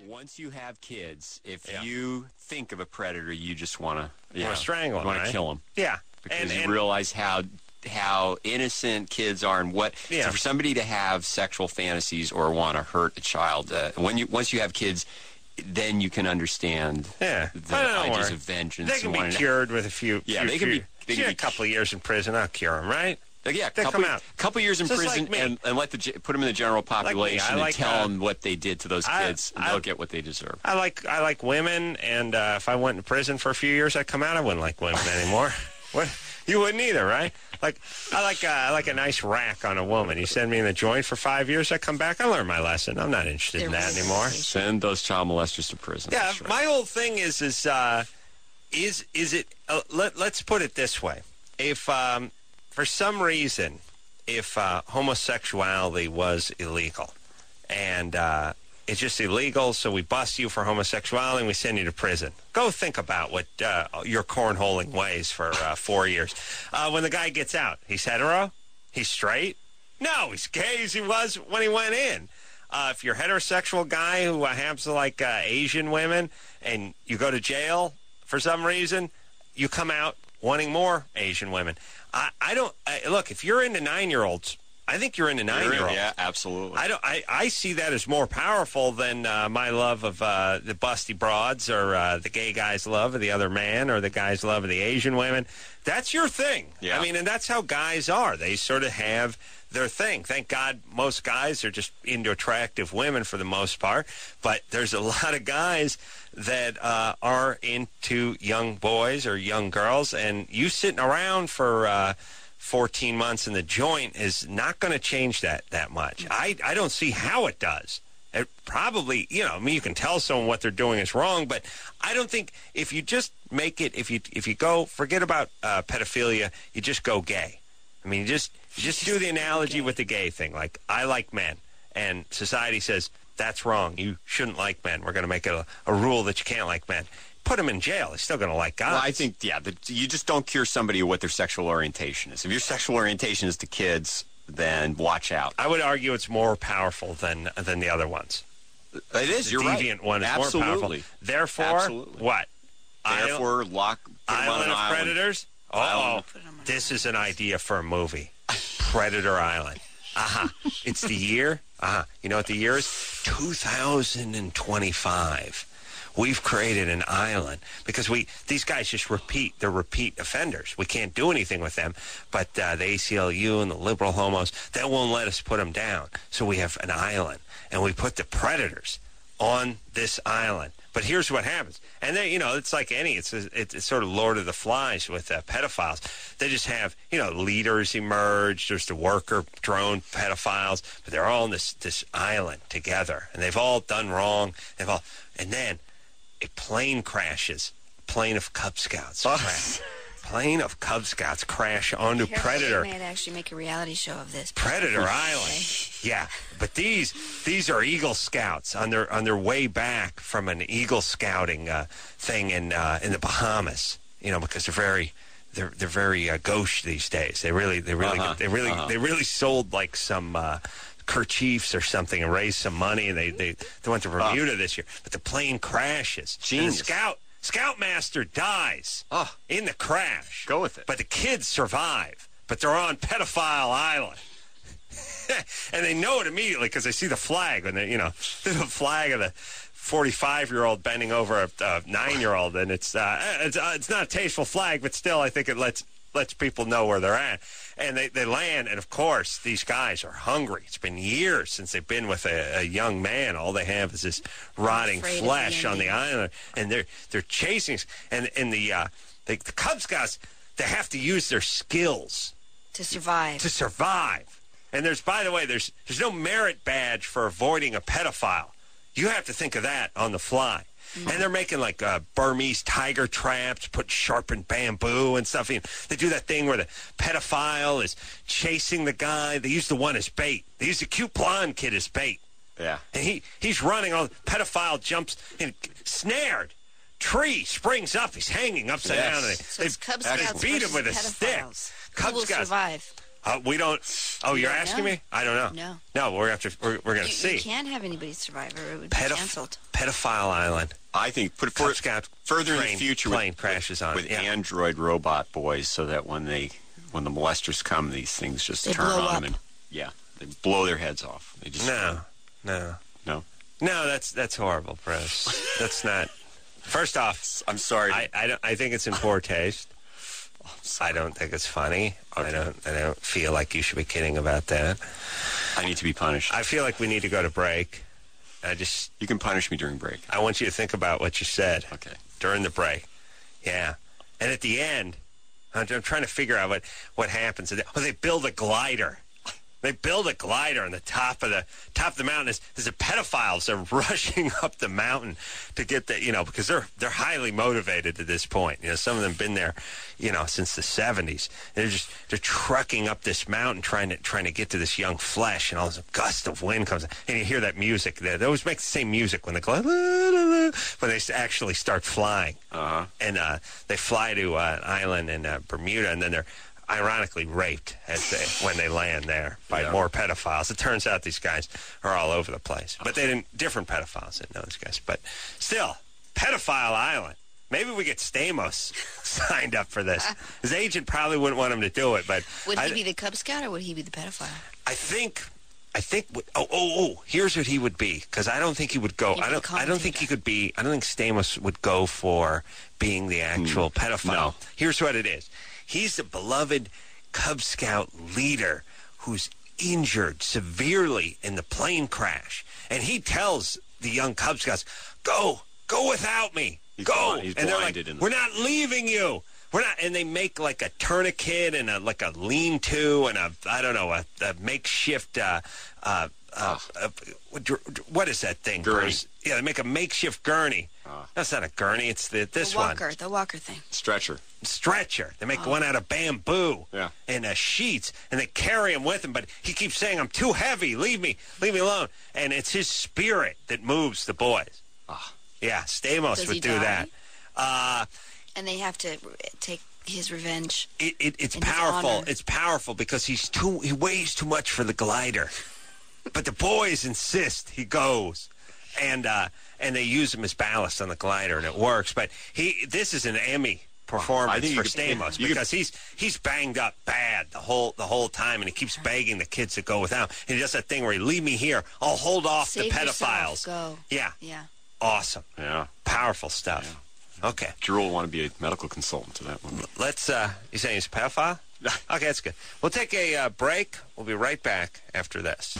once you have kids, if you think of a predator, you just want to strangle him, want to kill him. Yeah. Because you realize how innocent kids are, and what so for somebody to have sexual fantasies or want to hurt a child, once you have kids, then you can understand the ideas of vengeance. They can be cured with a few. Yeah, they can be a couple of years in prison. I'll cure them, right? Yeah, a couple years in prison, like and put them in the general population and tell them what they did to those kids, and they'll get what they deserve. I like women, and if I went to prison for a few years, I'd come out. I wouldn't like women anymore. What? You wouldn't either, right? I like a nice rack on a woman. You send me in the joint for 5 years, I come back, I learn my lesson. I'm not interested in that anymore. Send those child molesters to prison. Yeah, my whole thing is it? Let's put it this way: if for some reason, if homosexuality was illegal, and it's just illegal, so we bust you for homosexuality and we send you to prison. Go think about what your cornholing ways for 4 years. When the guy gets out, he's hetero? He's straight? No, he's gay as he was when he went in. If you're a heterosexual guy who happens to like Asian women and you go to jail for some reason, you come out wanting more Asian women. Look, if you're into 9-year-olds, I think you're into 9-year-olds. Yeah, absolutely. I see that as more powerful than my love of the busty broads, or the gay guy's love of the other man, or the guy's love of the Asian women. That's your thing. Yeah. I mean, and that's how guys are. They sort of have their thing. Thank God most guys are just into attractive women for the most part, but there's a lot of guys that are into young boys or young girls, and you sitting around for 14 months in the joint is not going to change that much. I don't see how it does. It probably, you can tell someone what they're doing is wrong, but I don't think if you just make it, if you go, forget about pedophilia, you just go gay. I mean, you just do the analogy with the gay thing. Like, I like men, and society says, that's wrong. You shouldn't like men. We're going to make it a rule that you can't like men. Put them in jail. They're still going to like guys. Well, I think, you just don't cure somebody what their sexual orientation is. If your sexual orientation is to kids, then watch out. I would argue it's more powerful than the other ones. It is. You're right. The deviant one is more powerful. Therefore, what? Therefore, Island of Predators? Oh, this is an idea for a movie. Predator Island. It's the year? You know what the year is? 2025. We've created an island because these guys just they're repeat offenders. We can't do anything with them, but the ACLU and the liberal homos, they won't let us put them down. So we have an island, and we put the predators on this island. But here's what happens. And then, it's like it's sort of Lord of the Flies with pedophiles. They just have, leaders emerge. There's the worker drone pedophiles, but they're all on this island together, and they've all done wrong. And then a plane crashes. A plane of Cub Scouts crash. Plane of Cub Scouts crash onto Predator. They might actually make a reality show of this. Predator Island. Yeah, but these are Eagle Scouts on their way back from an Eagle Scouting thing in the Bahamas. Because they're very gauche these days. They really sold like some kerchiefs or something and raised some money, and they went to Bermuda this year. But the plane crashes. Genius. And Scoutmaster dies in the crash. Go with it. But the kids survive. But they're on Pedophile Island. And they know it immediately because they see the flag. When the flag of the 45-year-old bending over a 9-year-old. And it's not a tasteful flag, but still I think it lets people know where they're at. And they land, and of course, these guys are hungry. It's been years since they've been with a young man. All they have is this rotting flesh on the island, and they're chasing. And the Cub Scouts, they have to use their skills to survive. And by the way, there's no merit badge for avoiding a pedophile. You have to think of that on the fly. Mm-hmm. And they're making like Burmese tiger traps, put sharpened bamboo and stuff. They do that thing where the pedophile is chasing the guy. They use the one as bait. They use the cute blonde kid as bait. Yeah. And he's running. The pedophile jumps and snared. Tree springs up. He's hanging upside down. And so Cub Scouts beat him with a stick. Cub Scouts survive. We don't. Oh, you're asking me? I don't know. No. No, we're going to see. You can't have anybody survive, or it would be canceled. Pedophile Island. I think put it further in the future. Plane crashes on with android robot boys, so that when the molesters come, these things just turn on them and they blow their heads off. They just No, that's horrible, Bruce. That's not. First off, I'm sorry. I think it's in poor taste. I don't think it's funny. Okay. I don't feel like you should be kidding about that. I need to be punished. I feel like we need to go to break. You can punish me during break. I want you to think about what you said. Okay. During the break. Yeah. And at the end, I'm trying to figure out what happens. They build a glider. They build a glider on the top of the mountain. There's the pedophiles are rushing up the mountain to get because they're highly motivated at this point. Some of them been there, since the 70s. They're trucking up this mountain trying to get to this young flesh, and all this gust of wind comes, and you hear that music. They always make the same music when when they actually start flying. Uh-huh. And they fly to an island in Bermuda, and then they're ironically raped when they land there by more pedophiles. It turns out these guys are all over the place. But different pedophiles didn't know these guys. But still, Pedophile Island. Maybe we get Stamos signed up for this. His agent probably wouldn't want him to do it, but... Would he be the Cub Scout or would he be the pedophile? I think... here's what he would be, because I don't think he would go... I don't think he could be... I don't think Stamos would go for being the actual pedophile. No. Here's what it is. He's the beloved Cub Scout leader who's injured severely in the plane crash. And he tells the young Cub Scouts, go without me. Go. He's and they're blinded like, we're not leaving you. We're not. And they make like a tourniquet and a lean-to and a makeshift, what is that thing? Gurney. Yeah, they make a makeshift gurney. That's not a gurney. It's this one. The walker thing. Stretcher. They make one out of bamboo and sheets, and they carry him with him. But he keeps saying, "I'm too heavy. Leave me alone." And it's his spirit that moves the boys. Yeah, Stamos would do that. And they have to take his revenge. It's powerful. It's powerful because he weighs too much for the glider. But the boys insist he goes, and they use him as ballast on the glider, and it works. But this is an Emmy performance for Stamos because he's banged up bad the whole time, and he keeps begging the kids to go without. And he does that thing where he leave me here, I'll hold off the pedophiles. Go. Yeah. Awesome. Yeah. Powerful stuff. Yeah. Okay. Drew will want to be a medical consultant to that one. Let's. You saying he's a pedophile? Okay, that's good. We'll take a break. We'll be right back after this.